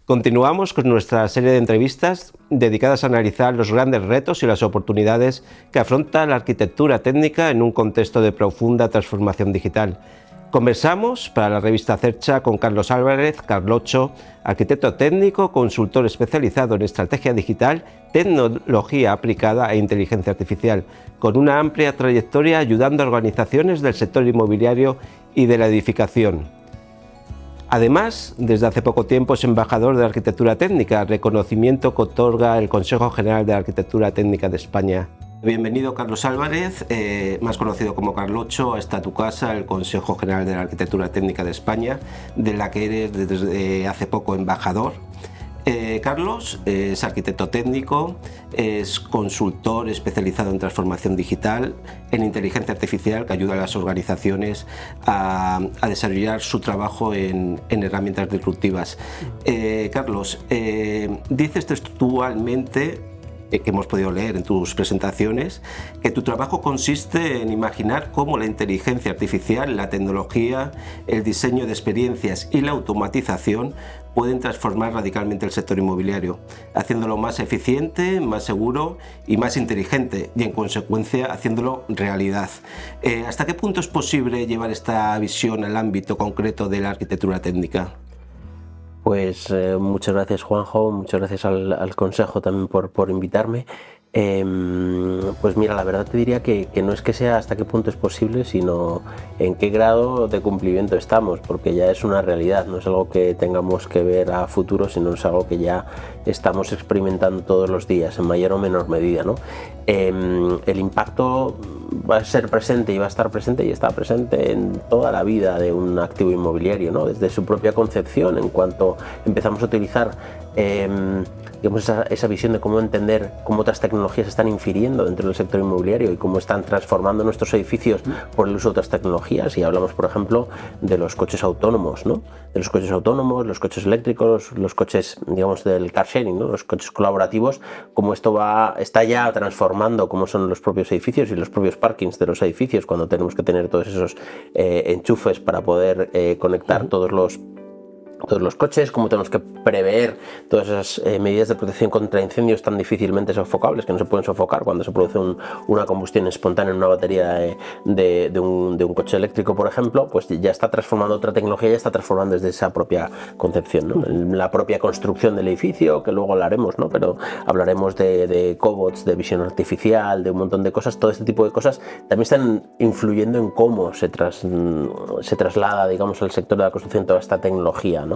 Continuamos con nuestra serie de entrevistas dedicadas a analizar los grandes retos y las oportunidades que afronta la arquitectura técnica en un contexto de profunda transformación digital. Conversamos para la revista Cercha con Carlos Álvarez Carlocho, arquitecto técnico, consultor especializado en estrategia digital, tecnología aplicada e inteligencia artificial, con una amplia trayectoria ayudando a organizaciones del sector inmobiliario y de la edificación. Además, desde hace poco tiempo es embajador de Arquitectura Técnica, reconocimiento que otorga el Consejo General de Arquitectura Técnica de España. Bienvenido, Carlos Álvarez, más conocido como Carlocho, a esta tu casa, el Consejo General de la Arquitectura Técnica de España, de la que eres desde hace poco embajador. Carlos es arquitecto técnico, es consultor especializado en transformación digital, en inteligencia artificial, que ayuda a las organizaciones a desarrollar su trabajo en herramientas disruptivas. Carlos, dices textualmente, que hemos podido leer en tus presentaciones, que tu trabajo consiste en imaginar cómo la inteligencia artificial, la tecnología, el diseño de experiencias y la automatización pueden transformar radicalmente el sector inmobiliario, haciéndolo más eficiente, más seguro y más inteligente, y en consecuencia haciéndolo realidad. ¿Hasta qué punto es posible llevar esta visión al ámbito concreto de la arquitectura técnica? Pues muchas gracias, Juanjo, muchas gracias al Consejo también por invitarme. Pues mira, la verdad te diría que no es que sea hasta qué punto es posible, sino en qué grado de cumplimiento estamos, porque ya es una realidad, no es algo que tengamos que ver a futuro, sino es algo que ya estamos experimentando todos los días, en mayor o menor medida, ¿no? El impacto va a ser presente y va a estar presente y está presente en toda la vida de un activo inmobiliario, ¿no? Desde su propia concepción, en cuanto empezamos a utilizar digamos, esa visión de cómo entender cómo otras tecnologías están infiriendo dentro del sector inmobiliario y cómo están transformando nuestros edificios por el uso de otras tecnologías. Y hablamos, por ejemplo, de los coches autónomos, ¿no? De los coches autónomos, los coches eléctricos, los coches, digamos, del car sharing, ¿no? Los coches colaborativos, cómo esto está ya transformando cómo son los propios edificios y los propios parkings de los edificios, cuando tenemos que tener todos esos enchufes para poder conectar todos los coches, cómo tenemos que prever todas esas medidas de protección contra incendios tan difícilmente sofocables, que no se pueden sofocar cuando se produce una combustión espontánea en una batería de un coche eléctrico, por ejemplo. Pues ya está transformando otra tecnología, ya está transformando desde esa propia concepción, ¿no? La propia construcción del edificio, que luego hablaremos, ¿no? Pero hablaremos de cobots, de visión artificial, de un montón de cosas. Todo este tipo de cosas también están influyendo en cómo se traslada, digamos, al sector de la construcción toda esta tecnología, ¿no?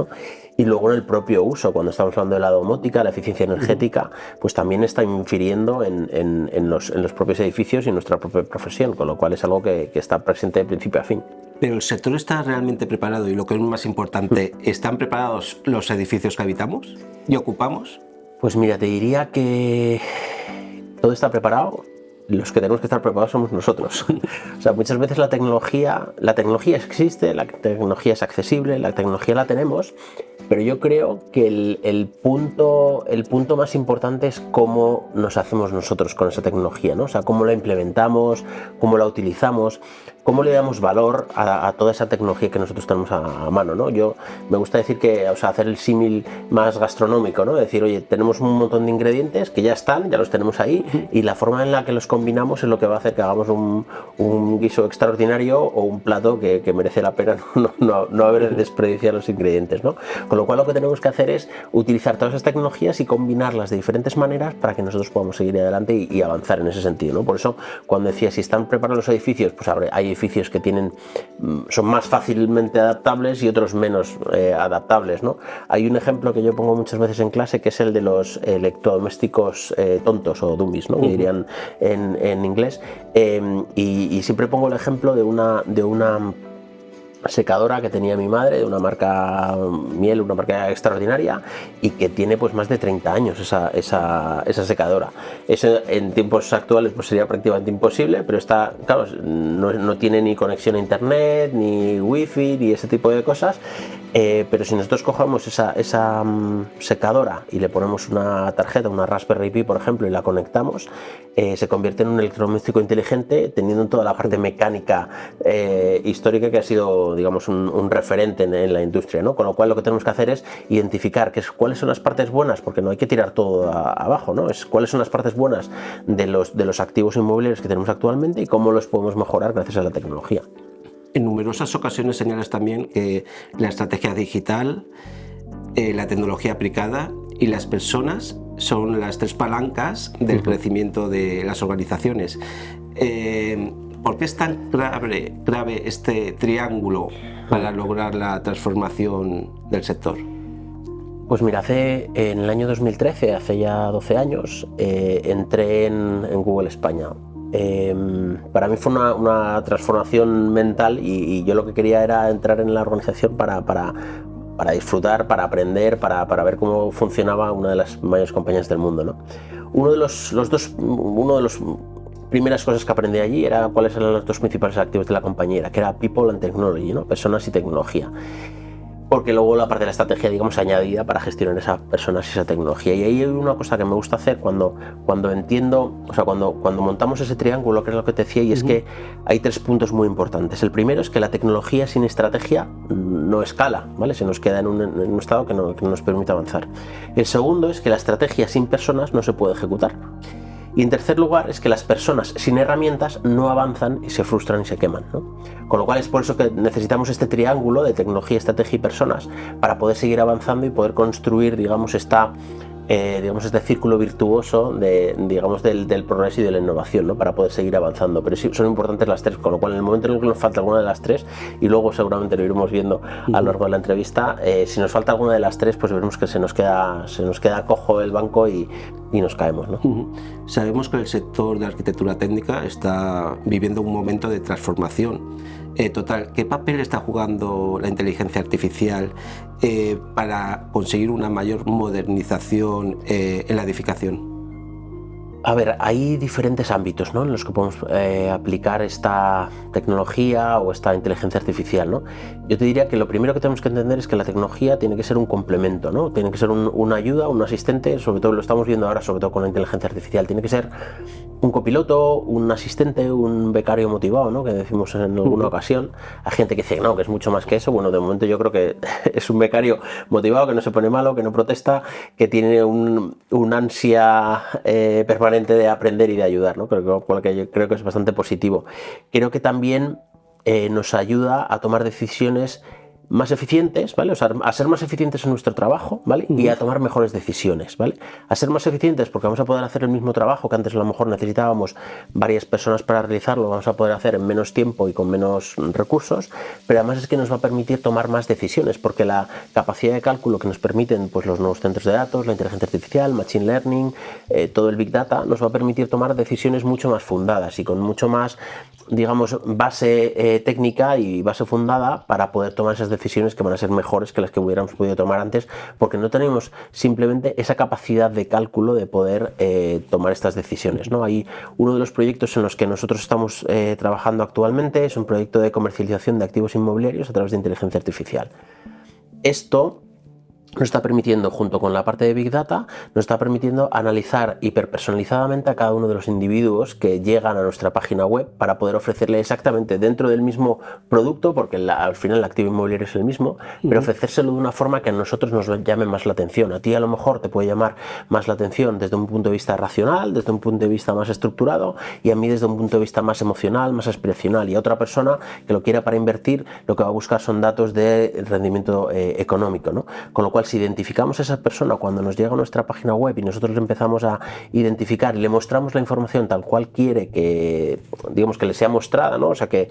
Y luego en el propio uso, cuando estamos hablando de la domótica, la eficiencia energética, pues también está infiriendo en los propios edificios y en nuestra propia profesión, con lo cual es algo que está presente de principio a fin. Pero el sector está realmente preparado, y lo que es más importante, ¿están preparados los edificios que habitamos y ocupamos? Pues mira, te diría que todo está preparado. Los que tenemos que estar preparados somos nosotros. O sea, muchas veces la tecnología existe, la tecnología es accesible, la tecnología la tenemos, pero yo creo que el punto más importante es cómo nos hacemos nosotros con esa tecnología, ¿no? O sea, cómo la implementamos, cómo la utilizamos, cómo le damos valor a toda esa tecnología que nosotros tenemos a mano, ¿no? Yo me gusta decir que, o sea, hacer el símil más gastronómico, ¿no? Decir, oye, tenemos un montón de ingredientes que ya están, ya los tenemos ahí, y la forma en la que los combinamos es lo que va a hacer que hagamos un guiso extraordinario o un plato que merece la pena no haber desperdiciado los ingredientes, ¿no? Con lo cual lo que tenemos que hacer es utilizar todas esas tecnologías y combinarlas de diferentes maneras para que nosotros podamos seguir adelante y avanzar en ese sentido, ¿no? Por eso, cuando decía si están preparados los edificios, pues hay edificios que son más fácilmente adaptables y otros menos adaptables, ¿no? Hay un ejemplo que yo pongo muchas veces en clase, que es el de los electrodomésticos tontos o dummies, ¿no? Que dirían en inglés, y siempre pongo el ejemplo de una secadora que tenía mi madre, de una marca Miele, una marca extraordinaria, y que tiene pues más de 30 años esa secadora. Eso en tiempos actuales pues sería prácticamente imposible, pero claro, no tiene ni conexión a internet, ni wifi, ni ese tipo de cosas, Pero si nosotros cogemos esa secadora y le ponemos una tarjeta, una Raspberry Pi, por ejemplo, y la conectamos, se convierte en un electrodoméstico inteligente, teniendo toda la parte mecánica histórica que ha sido, digamos, un referente en la industria, ¿no? Con lo cual lo que tenemos que hacer es identificar cuáles son las partes buenas, porque no hay que tirar todo abajo, ¿no? Cuáles son las partes buenas de los activos inmobiliarios que tenemos actualmente y cómo los podemos mejorar gracias a la tecnología. En numerosas ocasiones señalas también que la estrategia digital, la tecnología aplicada y las personas son las tres palancas del crecimiento de las organizaciones. ¿Por qué es tan grave este triángulo para lograr la transformación del sector? Pues mira, en el año 2013, hace ya 12 años, entré en Google España. Para mí fue una transformación mental y yo lo que quería era entrar en la organización para disfrutar, para aprender, para ver cómo funcionaba una de las mayores compañías del mundo, ¿no? Uno de los primeras cosas que aprendí allí era cuáles eran los dos principales activos de la compañía, que era People and Technology, ¿no? Personas y tecnología. Porque luego la parte de la estrategia, digamos, añadida para gestionar esas personas y esa tecnología. Y ahí hay una cosa que me gusta hacer cuando entiendo, o sea, cuando montamos ese triángulo, que es lo que te decía, y es que hay tres puntos muy importantes. El primero es que la tecnología sin estrategia no escala, ¿vale? Se nos queda en un estado que no nos permite avanzar. El segundo es que la estrategia sin personas no se puede ejecutar. Y en tercer lugar es que las personas sin herramientas no avanzan y se frustran y se queman, ¿no? Con lo cual es por eso que necesitamos este triángulo de tecnología, estrategia y personas para poder seguir avanzando y poder construir, digamos, este círculo virtuoso del progreso y de la innovación, ¿no? Para poder seguir avanzando. Pero sí, son importantes las tres, con lo cual en el momento en el que nos falta alguna de las tres, y luego seguramente lo iremos viendo a lo largo de la entrevista, si nos falta alguna de las tres, pues veremos que se nos queda cojo el banco y nos caemos, ¿no? Sabemos que el sector de arquitectura técnica está viviendo un momento de transformación total. ¿Qué papel está jugando la inteligencia artificial para conseguir una mayor modernización en la edificación? A ver, hay diferentes ámbitos, ¿no?, en los que podemos aplicar esta tecnología o esta inteligencia artificial, ¿no? Yo te diría que lo primero que tenemos que entender es que la tecnología tiene que ser un complemento, ¿no? Tiene que ser una ayuda, un asistente, sobre todo lo estamos viendo ahora, sobre todo con la inteligencia artificial. Tiene que ser un copiloto, un asistente, un becario motivado, ¿no?, que decimos en alguna ocasión. Hay gente que dice no, que es mucho más que eso. Bueno, de momento yo creo que es un becario motivado, que no se pone malo, que no protesta, que tiene un ansia permanente de aprender y de ayudar, ¿no? Creo que es bastante positivo. Creo que también nos ayuda a tomar decisiones más eficientes, ¿vale? O sea, a ser más eficientes en nuestro trabajo, ¿vale? Y a tomar mejores decisiones, ¿vale? A ser más eficientes porque vamos a poder hacer el mismo trabajo que antes a lo mejor necesitábamos varias personas para realizarlo, vamos a poder hacer en menos tiempo y con menos recursos, pero además es que nos va a permitir tomar más decisiones, porque la capacidad de cálculo que nos permiten, pues, los nuevos centros de datos, la inteligencia artificial, machine learning, todo el big data, nos va a permitir tomar decisiones mucho más fundadas y con mucho más, digamos, base técnica y base fundada para poder tomar esas decisiones que van a ser mejores que las que hubiéramos podido tomar antes, porque no tenemos simplemente esa capacidad de cálculo de poder tomar estas decisiones, ¿no? Hay uno de los proyectos en los que nosotros estamos trabajando actualmente, es un proyecto de comercialización de activos inmobiliarios a través de inteligencia artificial. Esto nos está permitiendo, junto con la parte de Big Data, nos está permitiendo analizar hiperpersonalizadamente a cada uno de los individuos que llegan a nuestra página web para poder ofrecerle exactamente dentro del mismo producto, porque al final el activo inmobiliario es el mismo, pero ofrecérselo de una forma que a nosotros nos llame más la atención. A ti a lo mejor te puede llamar más la atención desde un punto de vista racional, desde un punto de vista más estructurado, y a mí desde un punto de vista más emocional, más aspiracional. Y a otra persona que lo quiera para invertir, lo que va a buscar son datos de rendimiento económico, ¿no? Con lo cual, si identificamos a esa persona cuando nos llega a nuestra página web y nosotros empezamos a identificar y le mostramos la información tal cual quiere que, digamos, que le sea mostrada, ¿no? O sea, que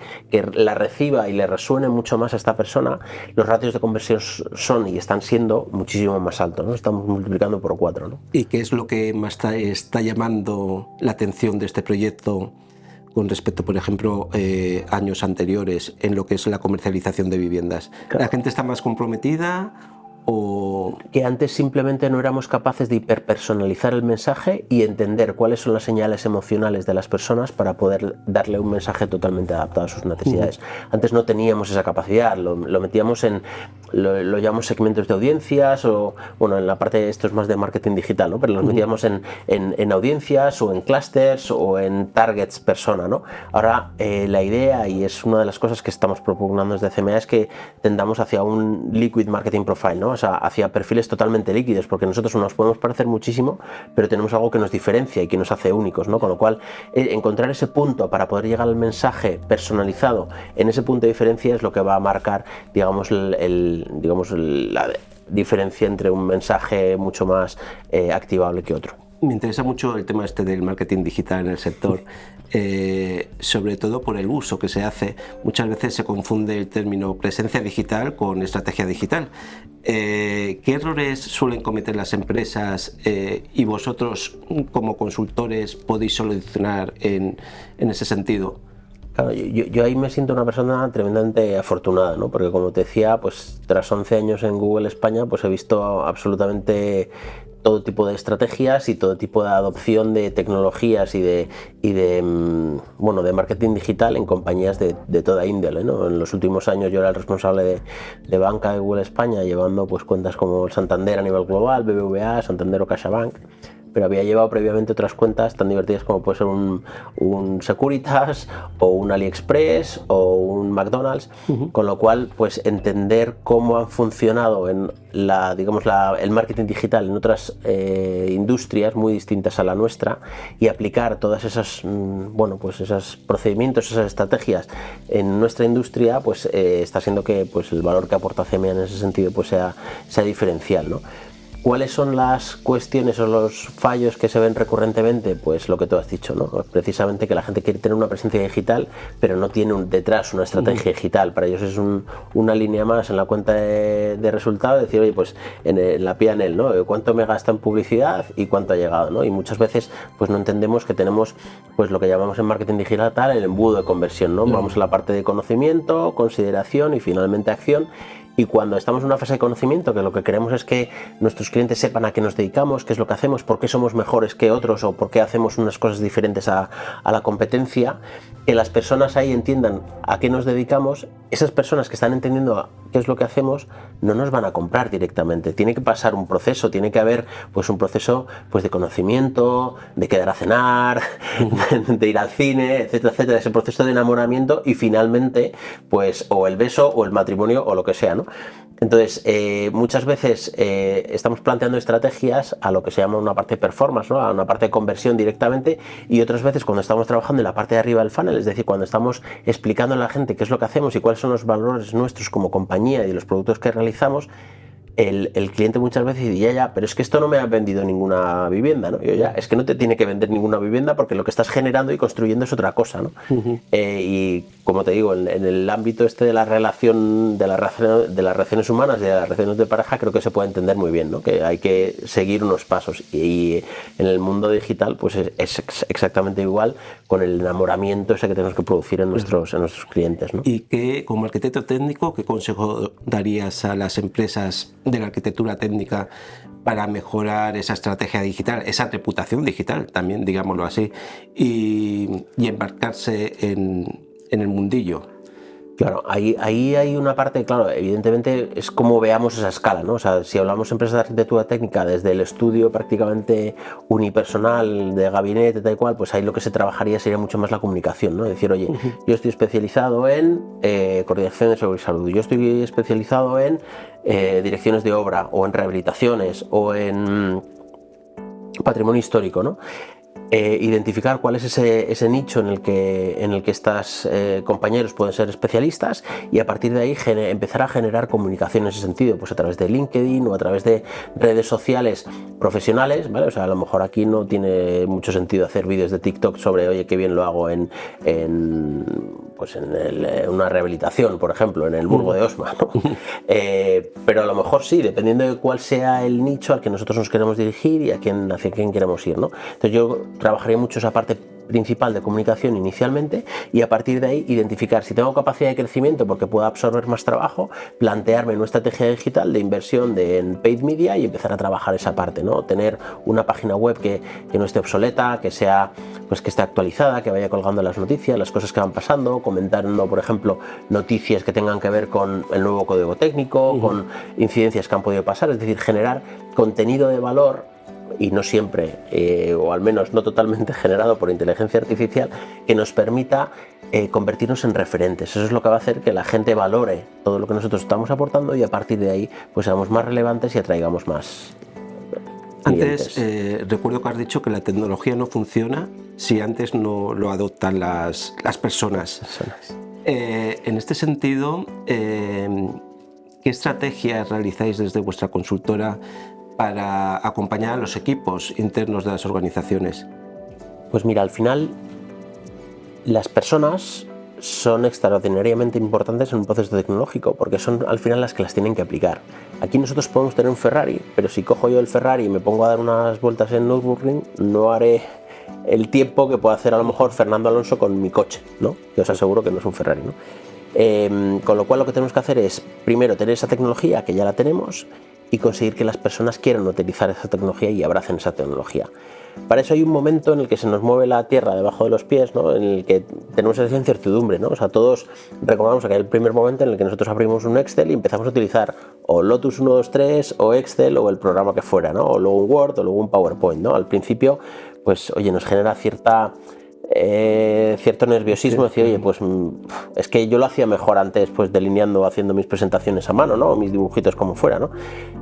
la reciba y le resuene mucho más a esta persona, los ratios de conversión son y están siendo muchísimo más altos, ¿no? Estamos multiplicando por 4, ¿no? ¿Y qué es lo que más está llamando la atención de este proyecto con respecto, por ejemplo, años anteriores en lo que es la comercialización de viviendas? Claro. ¿La gente está más comprometida o... Que antes simplemente no éramos capaces de hiperpersonalizar el mensaje y entender cuáles son las señales emocionales de las personas para poder darle un mensaje totalmente adaptado a sus necesidades. Antes no teníamos esa capacidad, lo metíamos en, lo llamamos segmentos de audiencias, o bueno, en la parte, esto es más de marketing digital, ¿no? Pero los metíamos en audiencias o en clusters o en targets persona, ¿no? Ahora la idea, y es una de las cosas que estamos propugnando desde CMA, es que tendamos hacia un liquid marketing profile, ¿no? O sea, hacia perfiles totalmente líquidos, porque nosotros nos podemos parecer muchísimo, pero tenemos algo que nos diferencia y que nos hace únicos, ¿no? Con lo cual, encontrar ese punto para poder llegar al mensaje personalizado en ese punto de diferencia es lo que va a marcar, digamos, la diferencia entre un mensaje mucho más activable que otro. Me interesa mucho el tema este del marketing digital en el sector, sobre todo por el uso que se hace. Muchas veces se confunde el término presencia digital con estrategia digital. ¿Qué errores suelen cometer las empresas y vosotros como consultores podéis solucionar en ese sentido? Claro, yo ahí me siento una persona tremendamente afortunada, ¿no? Porque como te decía, pues tras 11 años en Google España, pues he visto absolutamente todo tipo de estrategias y todo tipo de adopción de tecnologías y de marketing digital en compañías de toda índole, ¿no? En los últimos años yo era el responsable de banca de Google España, llevando pues cuentas como el Santander a nivel global, BBVA, Santander o CaixaBank. Pero había llevado previamente otras cuentas tan divertidas como puede ser un Securitas o un AliExpress o un McDonald's, con lo cual pues entender cómo han funcionado en el marketing digital en otras industrias muy distintas a la nuestra y aplicar todas esas esos procedimientos, esas estrategias en nuestra industria, pues está siendo que pues el valor que aporta CMA en ese sentido pues sea diferencial, ¿no? ¿Cuáles son las cuestiones o los fallos que se ven recurrentemente? Pues lo que tú has dicho, ¿no? Precisamente que la gente quiere tener una presencia digital, pero no tiene detrás una estrategia digital. Para ellos es una línea más en la cuenta de resultados, decir, oye, pues en la P&L, ¿no? ¿Cuánto me gasta en publicidad y cuánto ha llegado, ¿no? Y muchas veces pues no entendemos que tenemos pues lo que llamamos en marketing digital el embudo de conversión, ¿no? Vamos a la parte de conocimiento, consideración y finalmente acción. Y cuando estamos en una fase de conocimiento, que lo que queremos es que nuestros clientes sepan a qué nos dedicamos, qué es lo que hacemos, por qué somos mejores que otros o por qué hacemos unas cosas diferentes a la competencia, que las personas ahí entiendan a qué nos dedicamos, esas personas que están entendiendo qué es lo que hacemos no nos van a comprar directamente. Tiene que pasar un proceso, tiene que haber pues un proceso pues de conocimiento, de quedar a cenar, de ir al cine, etcétera, etcétera, ese proceso de enamoramiento y finalmente pues o el beso o el matrimonio o lo que sea, ¿no? Entonces, muchas veces estamos planteando estrategias a lo que se llama una parte de performance, ¿no? A una parte de conversión directamente, y otras veces cuando estamos trabajando en la parte de arriba del funnel, es decir, cuando estamos explicando a la gente qué es lo que hacemos y cuáles son los valores nuestros como compañía y los productos que realizamos, el cliente muchas veces dice, ya, pero es que esto no me ha vendido ninguna vivienda, ¿no? Yo, ya, es que no te tiene que vender ninguna vivienda porque lo que estás generando y construyendo es otra cosa, ¿no? Y como te digo, en el ámbito este de la relación, de las relaciones humanas y de las relaciones de pareja, creo que se puede entender muy bien, ¿no? Que hay que seguir unos pasos y en el mundo digital pues es exactamente igual, con el enamoramiento ese que tenemos que producir en nuestros clientes, ¿no? Y que, como arquitecto técnico, ¿qué consejo darías a las empresas de la arquitectura técnica para mejorar esa estrategia digital, esa reputación digital también, digámoslo así, y embarcarse en el mundillo? Claro, ahí hay una parte, claro, evidentemente es como veamos esa escala, ¿no? O sea, si hablamos empresas de arquitectura técnica desde el estudio prácticamente unipersonal de gabinete, tal y cual, pues ahí lo que se trabajaría sería mucho más la comunicación, ¿no? Decir, oye, yo estoy especializado en coordinación de seguridad y salud, yo estoy especializado en direcciones de obra o en rehabilitaciones o en patrimonio histórico, ¿no? Identificar cuál es ese nicho en el que estas compañeros pueden ser especialistas y a partir de ahí empezar a generar comunicación en ese sentido, pues a través de LinkedIn o a través de redes sociales profesionales, ¿vale? O sea, a lo mejor aquí no tiene mucho sentido hacer vídeos de TikTok sobre, oye, qué bien lo hago en una rehabilitación, por ejemplo, en el Burgo de Osma, ¿no? Pero a lo mejor sí, dependiendo de cuál sea el nicho al que nosotros nos queremos dirigir y hacia quién queremos ir, ¿no? Entonces yo trabajaría mucho esa parte principal de comunicación inicialmente, y a partir de ahí identificar si tengo capacidad de crecimiento porque puedo absorber más trabajo, plantearme una estrategia digital de inversión en paid media y empezar a trabajar esa parte, ¿no? Tener una página web que no esté obsoleta, que sea, pues que esté actualizada, que vaya colgando las noticias, las cosas que van pasando, comentando, por ejemplo, noticias que tengan que ver con el nuevo código técnico, con incidencias que han podido pasar, es decir, generar contenido de valor, y no siempre, o al menos no totalmente generado por inteligencia artificial, que nos permita convertirnos en referentes. Eso es lo que va a hacer que la gente valore todo lo que nosotros estamos aportando y a partir de ahí pues seamos más relevantes y atraigamos más clientes. Antes, recuerdo que has dicho que la tecnología no funciona si antes no lo adoptan las personas. En este sentido, ¿qué estrategias realizáis desde vuestra consultora para acompañar a los equipos internos de las organizaciones? Pues mira, al final las personas son extraordinariamente importantes en un proceso tecnológico porque son al final las que las tienen que aplicar. Aquí nosotros podemos tener un Ferrari, pero si cojo yo el Ferrari y me pongo a dar unas vueltas en Nürburgring, no haré el tiempo que puede hacer a lo mejor Fernando Alonso con mi coche, ¿no? Yo os aseguro que no es un Ferrari, ¿no? Con lo cual lo que tenemos que hacer es primero tener esa tecnología que ya la tenemos y conseguir que las personas quieran utilizar esa tecnología y abracen esa tecnología. Para eso hay un momento en el que se nos mueve la tierra debajo de los pies, ¿no? En el que tenemos esa incertidumbre, ¿no? O sea, todos recordamos aquel primer momento en el que nosotros abrimos un Excel y empezamos a utilizar o Lotus 123 o Excel o el programa que fuera, ¿no? O luego un Word o luego un PowerPoint, ¿no? Al principio, pues, oye, nos genera cierto nerviosismo, decir, oye, pues es que yo lo hacía mejor antes, pues delineando, haciendo mis presentaciones a mano, ¿no? O mis dibujitos como fuera, ¿no?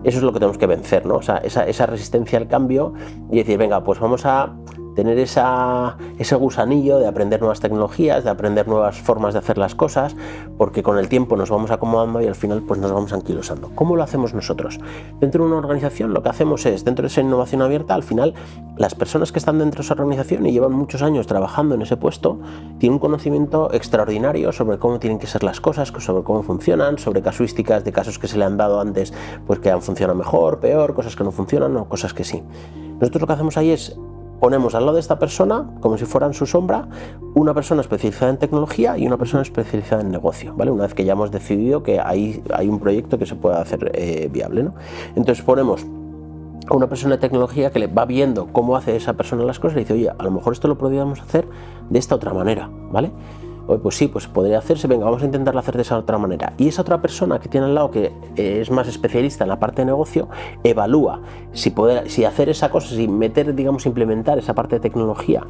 Eso es lo que tenemos que vencer, ¿no? O sea, esa resistencia al cambio y decir, venga, pues vamos a tener ese gusanillo de aprender nuevas tecnologías, de aprender nuevas formas de hacer las cosas, porque con el tiempo nos vamos acomodando y al final pues nos vamos anquilosando. ¿Cómo lo hacemos nosotros? Dentro de una organización lo que hacemos es, dentro de esa innovación abierta, al final las personas que están dentro de esa organización y llevan muchos años trabajando en ese puesto, tienen un conocimiento extraordinario sobre cómo tienen que ser las cosas, sobre cómo funcionan, sobre casuísticas de casos que se le han dado antes, pues que han funcionado mejor, peor, cosas que no funcionan o cosas que sí. Nosotros lo que hacemos ahí es ponemos al lado de esta persona, como si fueran su sombra, una persona especializada en tecnología y una persona especializada en negocio, ¿vale? Una vez que ya hemos decidido que hay un proyecto que se pueda hacer viable, ¿no? Entonces ponemos a una persona de tecnología que le va viendo cómo hace esa persona las cosas y dice, oye, a lo mejor esto lo podríamos hacer de esta otra manera, ¿vale? Oye, pues sí, pues podría hacerse, venga, vamos a intentarlo hacer de esa otra manera. Y esa otra persona que tiene al lado, que es más especialista en la parte de negocio, evalúa si hacer esa cosa, si meter, digamos, implementar esa parte de tecnología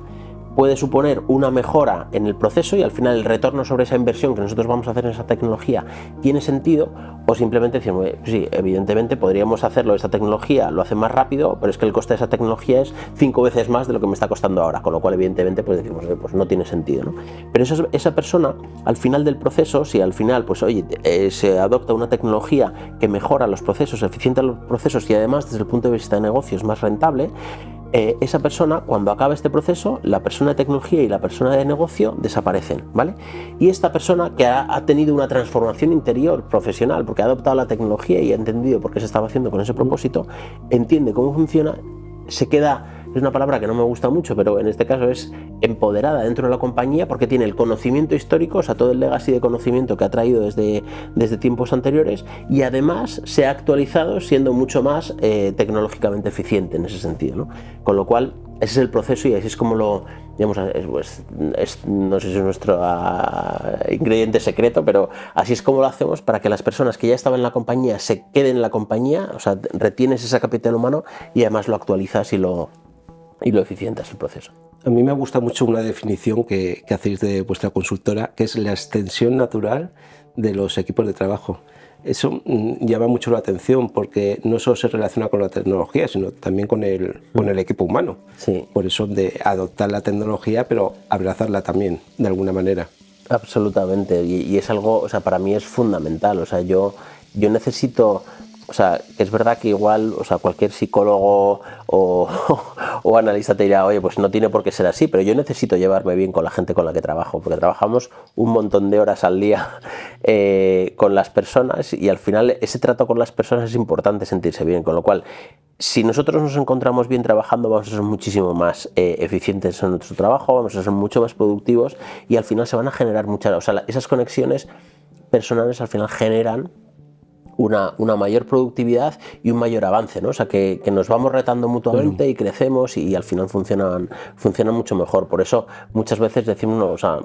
puede suponer una mejora en el proceso y al final el retorno sobre esa inversión que nosotros vamos a hacer en esa tecnología tiene sentido, o simplemente decimos, sí, evidentemente podríamos hacerlo, esta tecnología lo hace más rápido, pero es que el coste de esa tecnología es 5 veces más de lo que me está costando ahora, con lo cual evidentemente pues decimos, pues no tiene sentido, ¿no? Pero esa persona al final del proceso, si al final pues oye, se adopta una tecnología que mejora los procesos, eficienta los procesos y además desde el punto de vista de negocio es más rentable, esa persona, cuando acaba este proceso, la persona de tecnología y la persona de negocio desaparecen, ¿vale? Y esta persona que ha tenido una transformación interior profesional, porque ha adoptado la tecnología y ha entendido por qué se estaba haciendo con ese propósito, entiende cómo funciona, se queda, es una palabra que no me gusta mucho, pero en este caso es empoderada dentro de la compañía porque tiene el conocimiento histórico, o sea, todo el legacy de conocimiento que ha traído desde tiempos anteriores y además se ha actualizado siendo mucho más tecnológicamente eficiente en ese sentido, ¿no? Con lo cual, ese es el proceso y así es como lo, digamos, no sé si es nuestro ingrediente secreto, pero así es como lo hacemos para que las personas que ya estaban en la compañía se queden en la compañía, o sea, retienes ese capital humano y además lo actualizas y lo eficientas el proceso. A mí me gusta mucho una definición que hacéis de vuestra consultora, que es la extensión natural de los equipos de trabajo. Eso llama mucho la atención porque no solo se relaciona con la tecnología, sino también con el equipo humano. Sí. Por eso de adoptar la tecnología, pero abrazarla también, de alguna manera. Absolutamente, y es algo, o sea, para mí es fundamental. O sea, yo necesito O sea, que es verdad que igual, o sea, cualquier psicólogo o analista te dirá, oye, pues no tiene por qué ser así, pero yo necesito llevarme bien con la gente con la que trabajo, porque trabajamos un montón de horas al día con las personas y al final ese trato con las personas es importante sentirse bien, con lo cual, si nosotros nos encontramos bien trabajando, vamos a ser muchísimo más eficientes en nuestro trabajo, vamos a ser mucho más productivos y al final se van a generar muchas, o sea, esas conexiones personales al final generan una mayor productividad y un mayor avance, ¿no? O sea, que nos vamos retando mutuamente y crecemos y al final funcionan mucho mejor. Por eso muchas veces decimos, no, o sea,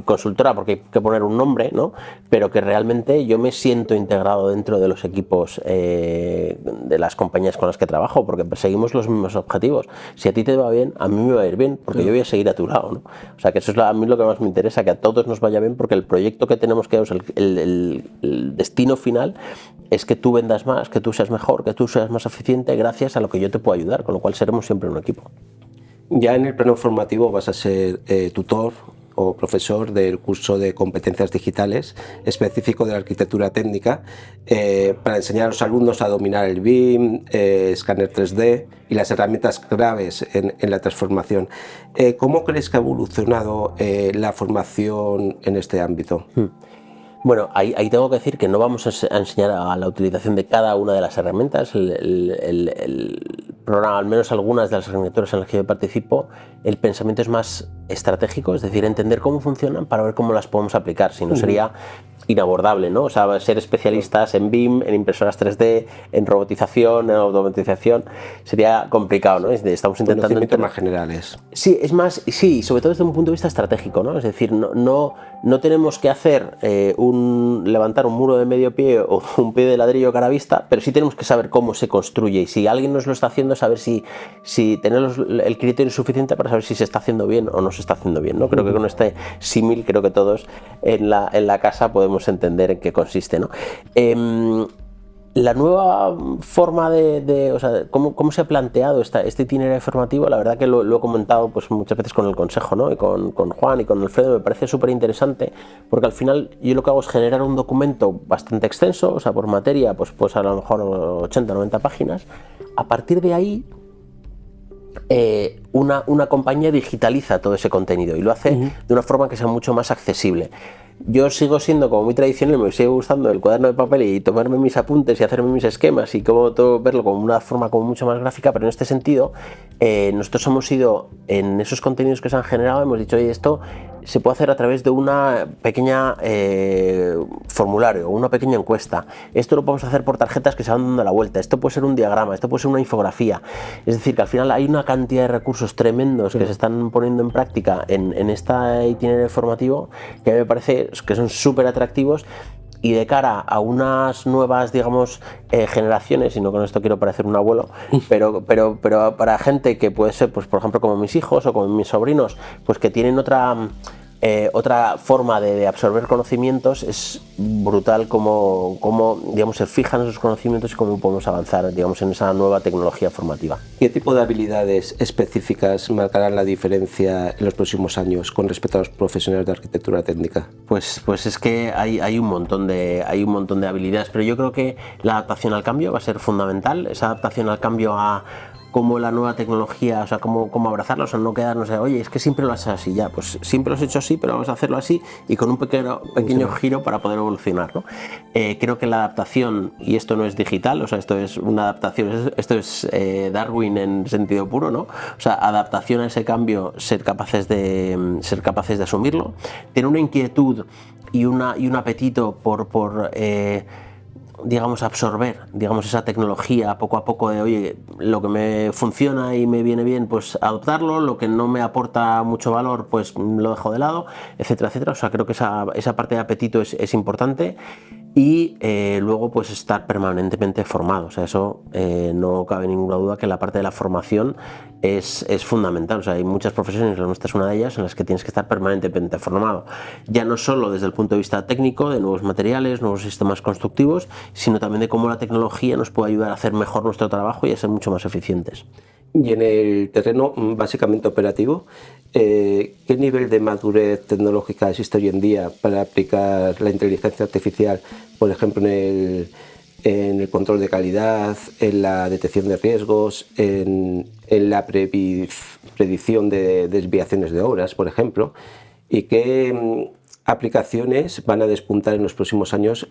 consultora, porque hay que poner un nombre, ¿no? Pero que realmente yo me siento integrado dentro de los equipos de las compañías con las que trabajo, porque perseguimos los mismos objetivos. Si a ti te va bien, a mí me va a ir bien, porque yo voy a seguir a tu lado, ¿no? O sea, que eso es a mí lo que más me interesa, que a todos nos vaya bien, porque el proyecto que tenemos que, o sea, el destino final es que tú vendas más, que tú seas mejor, que tú seas más eficiente gracias a lo que yo te puedo ayudar, con lo cual seremos siempre un equipo. Ya en el plano formativo vas a ser tutor o profesor del curso de competencias digitales específico de la arquitectura técnica para enseñar a los alumnos a dominar el BIM, escáner 3D y las herramientas claves en la transformación. ¿Cómo crees que ha evolucionado la formación en este ámbito? Bueno, ahí tengo que decir que no vamos a enseñar a la utilización de cada una de las herramientas. El programa, al menos algunas de las asignaturas en las que yo participo, el pensamiento es más estratégico, es decir, entender cómo funcionan para ver cómo las podemos aplicar, si no sería inabordable, ¿no? O sea, ser especialistas en BIM, en impresoras 3D, en robotización, en automatización, sería complicado, ¿no? Estamos intentando... Conocimientos más generales. Sí, es más, sí, sobre todo desde un punto de vista estratégico, ¿no? Es decir, no tenemos que hacer levantar un muro de medio pie o un pie de ladrillo cara a vista, pero sí tenemos que saber cómo se construye y si alguien nos lo está haciendo, saber si tener el criterio suficiente para saber si se está haciendo bien o no se está haciendo bien, ¿no? Creo que con este símil, creo que todos en la casa podemos entender en qué consiste, ¿no? La nueva forma o sea, cómo se ha planteado este itinerario formativo, la verdad que lo he comentado pues, muchas veces con el consejo, ¿no? Y con Juan y con Alfredo, me parece súper interesante, porque al final yo lo que hago es generar un documento bastante extenso, o sea, por materia, pues a lo mejor 80 o 90 páginas. A partir de ahí, una compañía digitaliza todo ese contenido y lo hace de una forma que sea mucho más accesible. Yo sigo siendo como muy tradicional, me sigue gustando el cuaderno de papel y tomarme mis apuntes y hacerme mis esquemas y como todo verlo como una forma como mucho más gráfica, pero en este sentido nosotros hemos ido en esos contenidos que se han generado, hemos dicho, oye, esto se puede hacer a través de una pequeña formulario o una pequeña encuesta. Esto lo podemos hacer por tarjetas que se van dando la vuelta. Esto puede ser un diagrama, esto puede ser una infografía. Es decir, que al final hay una cantidad de recursos tremendos que se están poniendo en práctica en este itinerario formativo que me parece que son súper atractivos. Y de cara a unas nuevas, digamos, generaciones, y no con esto quiero parecer un abuelo, pero para gente que puede ser, pues por ejemplo, como mis hijos o como mis sobrinos, pues que tienen otra forma de absorber conocimientos, es brutal cómo digamos, se fijan esos conocimientos y cómo podemos avanzar, digamos, en esa nueva tecnología formativa. ¿Qué tipo de habilidades específicas marcarán la diferencia en los próximos años con respecto a los profesionales de arquitectura técnica? Pues es que hay un montón de habilidades, pero yo creo que la adaptación al cambio va a ser fundamental, esa adaptación al cambio a cómo la nueva tecnología, o sea, cómo abrazarla, o sea, no quedarnos de, oye, es que siempre lo haces así, ya, pues siempre lo has hecho así, pero vamos a hacerlo así y con un pequeño giro para poder evolucionar, ¿no? Creo que la adaptación, y esto no es digital, o sea, esto es una adaptación, esto es Darwin en sentido puro, ¿no? O sea, adaptación a ese cambio, ser capaces de asumirlo, tener una inquietud y un apetito por digamos, absorber, digamos, esa tecnología poco a poco de, oye, lo que me funciona y me viene bien, pues adoptarlo, lo que no me aporta mucho valor, pues lo dejo de lado, etcétera, etcétera. O sea, creo que esa parte de apetito es importante y luego, pues estar permanentemente formado. O sea, eso no cabe ninguna duda que la parte de la formación es fundamental. O sea, hay muchas profesiones, la nuestra es una de ellas, en las que tienes que estar permanentemente formado. Ya no solo desde el punto de vista técnico, de nuevos materiales, nuevos sistemas constructivos, sino también de cómo la tecnología nos puede ayudar a hacer mejor nuestro trabajo y a ser mucho más eficientes. Y en el terreno básicamente operativo, ¿qué nivel de madurez tecnológica existe hoy en día para aplicar la inteligencia artificial, por ejemplo, en en el control de calidad, en la detección de riesgos, en la predicción de desviaciones de obras, por ejemplo, y qué aplicaciones van a despuntar en los próximos años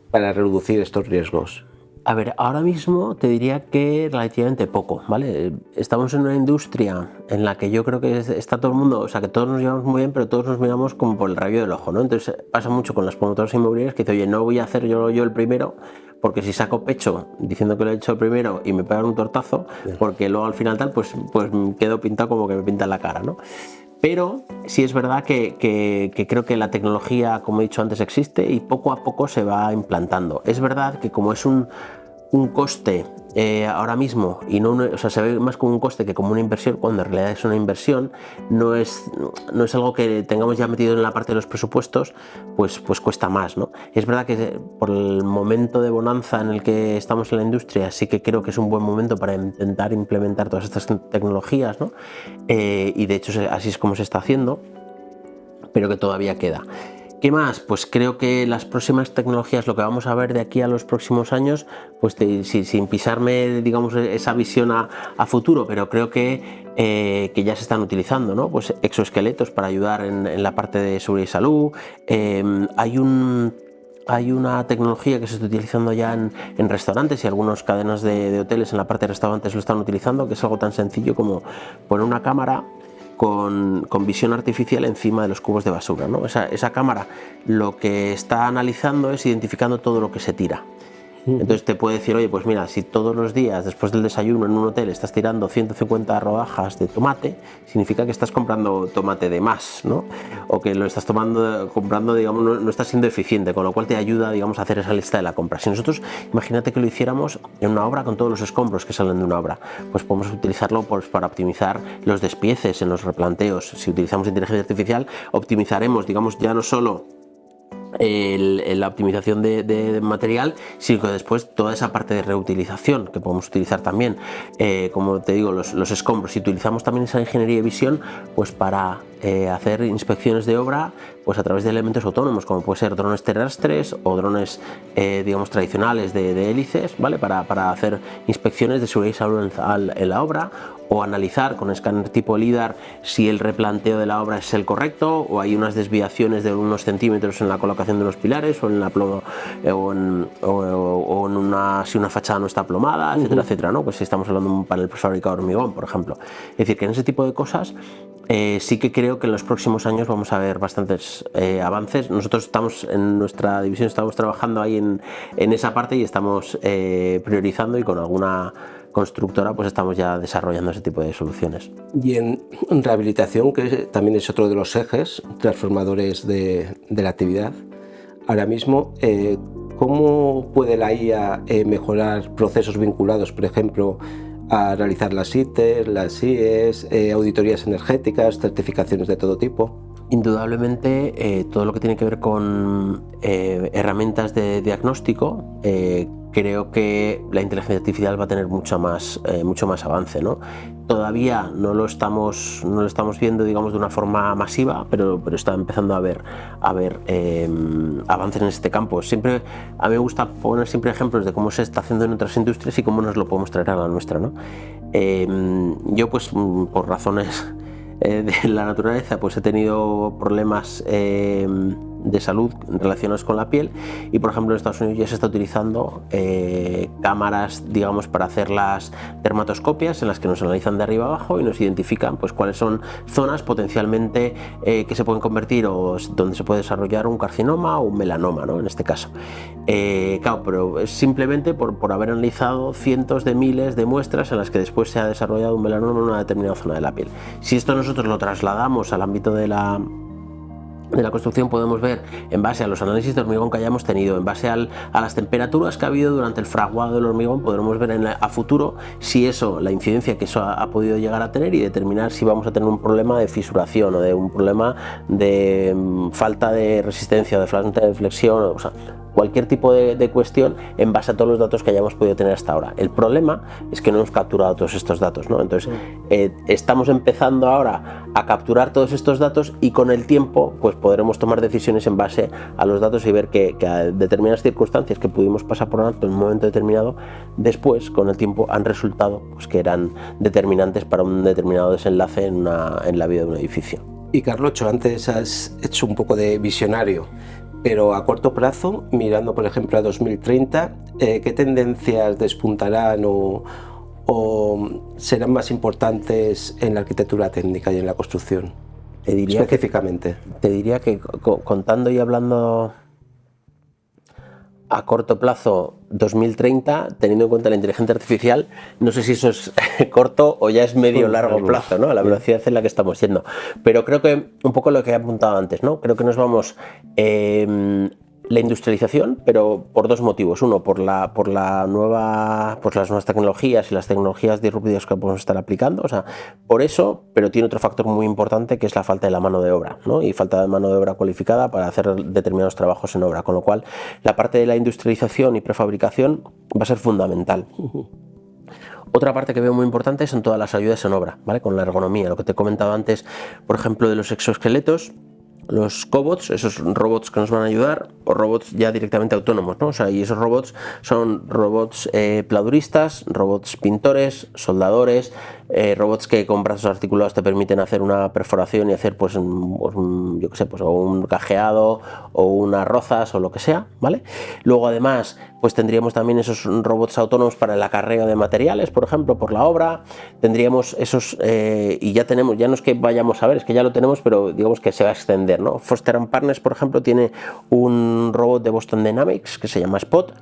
para reducir estos riesgos. A ver, ahora mismo te diría que relativamente poco, ¿vale? Estamos en una industria en la que yo creo que está todo el mundo, o sea, que todos nos llevamos muy bien, pero todos nos miramos como por el rayo del ojo, ¿no? Entonces pasa mucho con las promotoras inmobiliarias que dicen, oye, no voy a hacer yo el primero, porque si saco pecho diciendo que lo he hecho el primero y me pegan un tortazo, porque luego al final tal, pues quedo pintado como que me pintan la cara, ¿no? Pero sí es verdad que creo que la tecnología, como he dicho antes, existe y poco a poco se va implantando. Es verdad que como es un coste ahora mismo, y no o sea, se ve más como un coste que como una inversión, cuando en realidad es una inversión, no es algo que tengamos ya metido en la parte de los presupuestos, pues cuesta más, ¿no? Es verdad que por el momento de bonanza en el que estamos en la industria, sí que creo que es un buen momento para intentar implementar todas estas tecnologías, ¿no? Y de hecho así es como se está haciendo, pero que todavía queda. ¿Qué más? Pues creo que las próximas tecnologías, lo que vamos a ver de aquí a los próximos años, pues sin pisarme, digamos, esa visión a futuro, pero creo que ya se están utilizando, ¿no? Pues exoesqueletos para ayudar en la parte de seguridad y salud. Hay una tecnología que se está utilizando ya en restaurantes, y algunas cadenas de hoteles en la parte de restaurantes lo están utilizando, que es algo tan sencillo como poner una cámara con visión artificial encima de los cubos de basura, ¿no? Esa cámara lo que está analizando es identificando todo lo que se tira. Entonces te puede decir, oye, pues mira, si todos los días después del desayuno en un hotel estás tirando 150 rodajas de tomate, significa que estás comprando tomate de más, ¿no? O que lo estás comprando, digamos, no estás siendo eficiente, con lo cual te ayuda, digamos, a hacer esa lista de la compra. Si nosotros, imagínate que lo hiciéramos en una obra con todos los escombros que salen de una obra, pues podemos utilizarlo pues para optimizar los despieces en los replanteos. Si utilizamos inteligencia artificial, optimizaremos, digamos, ya no solo la optimización de material, sino que después toda esa parte de reutilización que podemos utilizar también, como te digo, los escombros. Si utilizamos también esa ingeniería de visión, pues para hacer inspecciones de obra, pues a través de elementos autónomos, como puede ser drones terrestres o drones, digamos, tradicionales de hélices, ¿vale? Para hacer inspecciones de seguridad y salud en la obra, o analizar con escáner tipo LIDAR si el replanteo de la obra es el correcto, o hay unas desviaciones de unos centímetros en la colocación de unos pilares, o en la ploma, si una fachada no está plomada, etcétera, etcétera, ¿no? Pues si estamos hablando de un panel prefabricado de hormigón, por ejemplo. Es decir, que en ese tipo de cosas sí que creo que en los próximos años vamos a ver bastantes avances. Nosotros estamos en nuestra división, estamos trabajando ahí en esa parte, y estamos priorizando, y con alguna constructora pues estamos ya desarrollando ese tipo de soluciones. Y en rehabilitación, que también es otro de los ejes transformadores de la actividad, ahora mismo, ¿cómo puede la IA mejorar procesos vinculados, por ejemplo, a realizar las ITES, las IES, auditorías energéticas, certificaciones de todo tipo? Indudablemente, todo lo que tiene que ver con herramientas de diagnóstico, creo que la inteligencia artificial va a tener mucho más avance, ¿no? Todavía no lo estamos viendo, digamos, de una forma masiva, pero está empezando a haber avances en este campo. A mí me gusta poner siempre ejemplos de cómo se está haciendo en otras industrias y cómo nos lo podemos traer a la nuestra, ¿no? Yo, pues, por razones de la naturaleza, pues he tenido problemas de salud relacionados con la piel, y por ejemplo en Estados Unidos ya se está utilizando cámaras, digamos, para hacer las dermatoscopias, en las que nos analizan de arriba abajo y nos identifican pues cuáles son zonas potencialmente que se pueden convertir, o donde se puede desarrollar un carcinoma o un melanoma, ¿no? En este caso. Claro, pero es simplemente por haber analizado cientos de miles de muestras en las que después se ha desarrollado un melanoma en una determinada zona de la piel. Si esto nosotros lo trasladamos al ámbito de la construcción, podemos ver, en base a los análisis de hormigón que hayamos tenido, en base a las temperaturas que ha habido durante el fraguado del hormigón, podremos ver a futuro si la incidencia que eso ha podido llegar a tener, y determinar si vamos a tener un problema de fisuración o de un problema de falta de resistencia o de falta de flexión. O sea, cualquier tipo de cuestión en base a todos los datos que hayamos podido tener hasta ahora. El problema es que no hemos capturado todos estos datos, ¿no? Entonces estamos empezando ahora a capturar todos estos datos y con el tiempo pues podremos tomar decisiones en base a los datos y ver que a determinadas circunstancias que pudimos pasar por alto en un momento determinado, después con el tiempo han resultado pues, que eran determinantes para un determinado desenlace en la vida de un edificio. Y Carlotxo, antes has hecho un poco de visionario, pero a corto plazo, mirando por ejemplo a 2030, ¿qué tendencias despuntarán o serán más importantes en la arquitectura técnica y en la construcción? Te diría específicamente. Te diría que contando y hablando a corto plazo 2030, teniendo en cuenta la inteligencia artificial, no sé si eso es corto o ya es medio largo plazo, ¿no? A la velocidad en la que estamos yendo. Pero creo que un poco lo que he apuntado antes, ¿no? Creo que nos vamos la industrialización, pero por dos motivos. Uno, por las nuevas tecnologías y las tecnologías disruptivas que podemos estar aplicando, o sea, por eso, pero tiene otro factor muy importante que es la falta de la mano de obra, ¿no? Y falta de mano de obra cualificada para hacer determinados trabajos en obra, con lo cual la parte de la industrialización y prefabricación va a ser fundamental. Otra parte que veo muy importante son todas las ayudas en obra, ¿vale? Con la ergonomía, lo que te he comentado antes, por ejemplo, de los exoesqueletos, los cobots, esos robots que nos van a ayudar, o robots ya directamente autónomos, ¿no? O sea, y esos robots son robots pladuristas, robots pintores, soldadores, robots que con brazos articulados te permiten hacer una perforación y hacer pues yo qué sé, pues o un cajeado o unas rozas o lo que sea, ¿vale? Luego además pues tendríamos también esos robots autónomos para el acarreo de materiales, por ejemplo, por la obra. Tendríamos esos y ya tenemos, ya no es que vayamos a ver, es que ya lo tenemos, pero digamos que se va a extender, ¿no? Foster & Partners, por ejemplo, tiene un robot de Boston Dynamics que se llama Spot,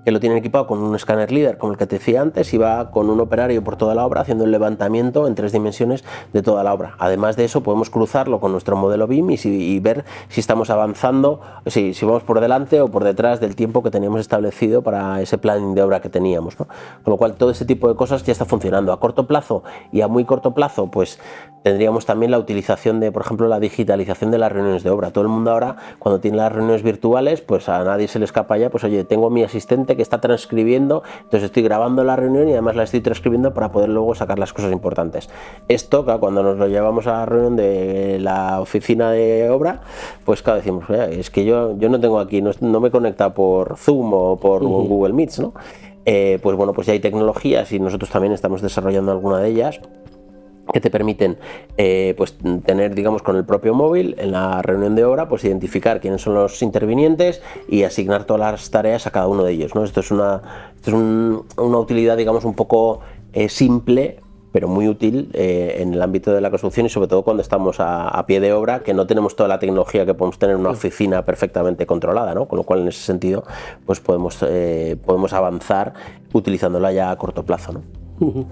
que lo tienen equipado con un escáner líder, como el que te decía antes, y va con un operario por toda la obra haciendo el levantamiento en 3 dimensiones de toda la obra. Además de eso, podemos cruzarlo con nuestro modelo BIM y ver si estamos avanzando, si vamos por delante o por detrás del tiempo que teníamos establecido para ese planning de obra que teníamos, ¿no? Con lo cual, todo ese tipo de cosas ya está funcionando. A corto plazo y a muy corto plazo, pues tendríamos también la utilización de, por ejemplo, la digitalización de las reuniones de obra. Todo el mundo ahora, cuando tiene las reuniones virtuales, pues a nadie se le escapa ya, pues oye, tengo mi asistente que está transcribiendo, entonces estoy grabando la reunión y además la estoy transcribiendo para poder luego sacar las cosas importantes. Esto, cuando nos lo llevamos a la reunión de la oficina de obra, pues claro, decimos, es que yo no tengo aquí, no me conecta por Zoom o por Google Meets, ¿no? Pues bueno, pues ya hay tecnologías y nosotros también estamos desarrollando alguna de ellas que te permiten pues tener, digamos, con el propio móvil en la reunión de obra, pues identificar quiénes son los intervinientes y asignar todas las tareas a cada uno de ellos, ¿no? Esto es una utilidad, digamos, un poco simple, pero muy útil en el ámbito de la construcción y sobre todo cuando estamos a pie de obra, que no tenemos toda la tecnología que podemos tener en una oficina perfectamente controlada, ¿no? Con lo cual, en ese sentido, pues podemos avanzar utilizándola ya a corto plazo, ¿no?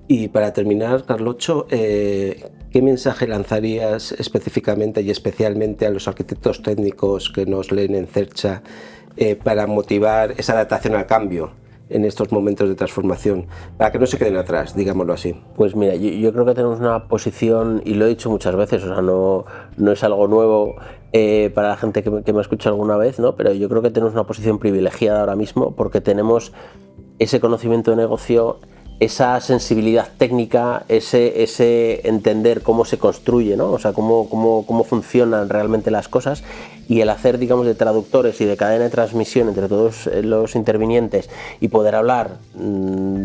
Y para terminar, Carlotxo, ¿qué mensaje lanzarías específicamente y especialmente a los arquitectos técnicos que nos leen en Cercha para motivar esa adaptación al cambio en estos momentos de transformación, para que no se queden atrás, digámoslo así? Pues mira, yo creo que tenemos una posición, y lo he dicho muchas veces, o sea, no es algo nuevo para la gente que me ha escuchado alguna vez, ¿no? Pero yo creo que tenemos una posición privilegiada ahora mismo porque tenemos ese conocimiento de negocio, esa sensibilidad técnica, ese entender cómo se construye, ¿no? O sea, cómo funcionan realmente las cosas, y el hacer, digamos, de traductores y de cadena de transmisión entre todos los intervinientes y poder hablar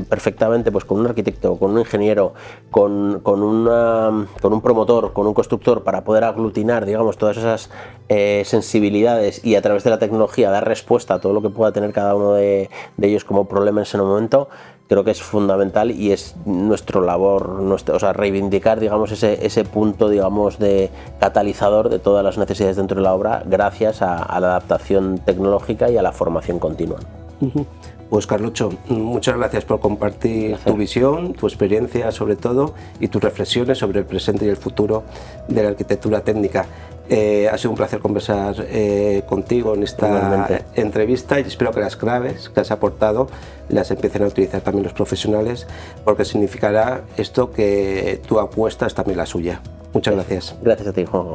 perfectamente pues con un arquitecto, con un ingeniero, con un promotor, con un constructor, para poder aglutinar, digamos, todas esas sensibilidades y a través de la tecnología dar respuesta a todo lo que pueda tener cada uno de ellos como problema en ese momento. Creo que es fundamental y es nuestra labor, o sea, reivindicar, digamos, ese punto, digamos, de catalizador de todas las necesidades dentro de la obra, gracias a la adaptación tecnológica y a la formación continua. Pues Carlotxo, muchas gracias por compartir tu visión, tu experiencia sobre todo y tus reflexiones sobre el presente y el futuro de la arquitectura técnica. Ha sido un placer conversar contigo en esta entrevista y espero que las claves que has aportado las empiecen a utilizar también los profesionales, porque significará esto que tu apuesta es también la suya. Muchas gracias. Gracias a ti, Juanjo.